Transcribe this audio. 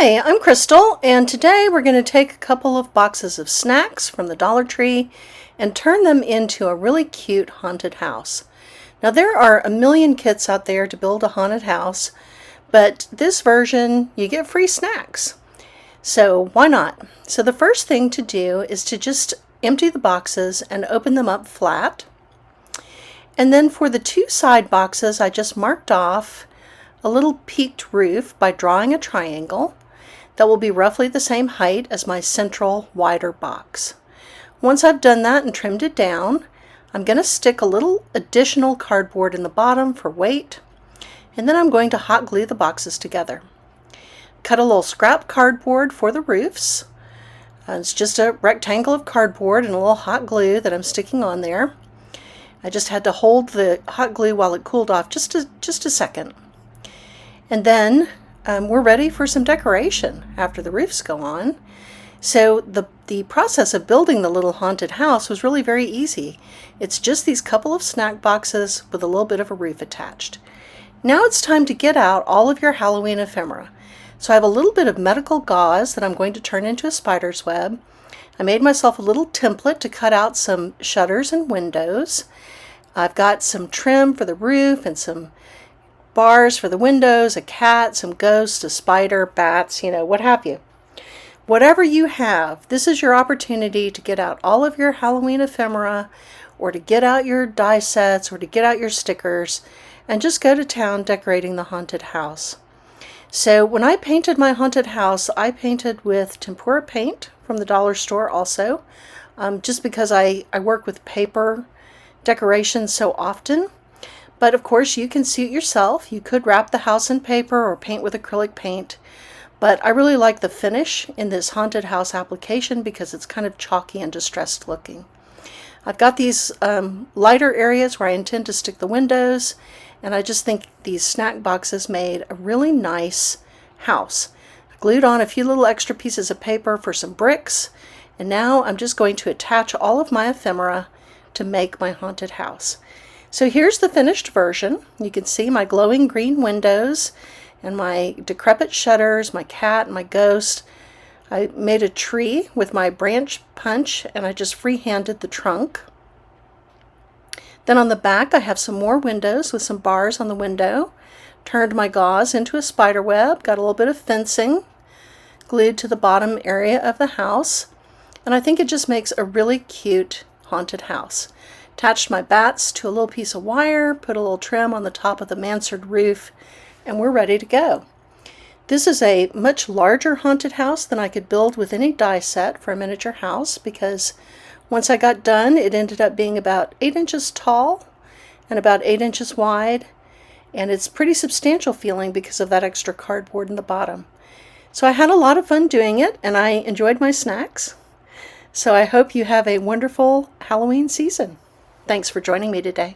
Hi, I'm Crystal, and today we're going to take a couple of boxes of snacks from the Dollar Tree and turn them into a really cute haunted house. Now there are a million kits out there to build a haunted house, but this version you get free snacks. So why not? So the first thing to do is to just empty the boxes and open them up flat. And then for the two side boxes, I just marked off a little peaked roof by drawing a triangle that will be roughly the same height as my central wider box. Once I've done that and trimmed it down, I'm going to stick a little additional cardboard in the bottom for weight, and then I'm going to hot glue the boxes together. Cut a little scrap cardboard for the roofs. It's just a rectangle of cardboard and a little hot glue that I'm sticking on there. I just had to hold the hot glue while it cooled off just a second. And then we're ready for some decoration after the roofs go on. So the process of building the little haunted house was really very easy. It's just these couple of snack boxes with a little bit of a roof attached. Now it's time to get out all of your Halloween ephemera. So I have a little bit of medical gauze that I'm going to turn into a spider's web. I made myself a little template to cut out some shutters and windows. I've got some trim for the roof and some bars for the windows, a cat, some ghosts, a spider, bats, what have you. Whatever you have, this is your opportunity to get out all of your Halloween ephemera, or to get out your die sets, or to get out your stickers, and just go to town decorating the haunted house. So when I painted my haunted house, I painted with Tempura paint from the dollar store also, just because I work with paper decorations so often. But of course you can suit yourself. You could wrap the house in paper or paint with acrylic paint. But I really like the finish in this haunted house application because it's kind of chalky and distressed looking. I've got these lighter areas where I intend to stick the windows, and I just think these snack boxes made a really nice house. I glued on a few little extra pieces of paper for some bricks, and now I'm just going to attach all of my ephemera to make my haunted house. So here's the finished version. You can see my glowing green windows and my decrepit shutters, my cat, and my ghost. I made a tree with my branch punch, and I just free-handed the trunk. Then on the back I have some more windows with some bars on the window. Turned my gauze into a spider web, got a little bit of fencing glued to the bottom area of the house, and I think it just makes a really cute haunted house. Attached my bats to a little piece of wire, put a little trim on the top of the mansard roof, and we're ready to go. This is a much larger haunted house than I could build with any die set for a miniature house, because once I got done it ended up being about 8 inches tall and about 8 inches wide, and it's pretty substantial feeling because of that extra cardboard in the bottom. So I had a lot of fun doing it, and I enjoyed my snacks. So I hope you have a wonderful Halloween season. Thanks for joining me today.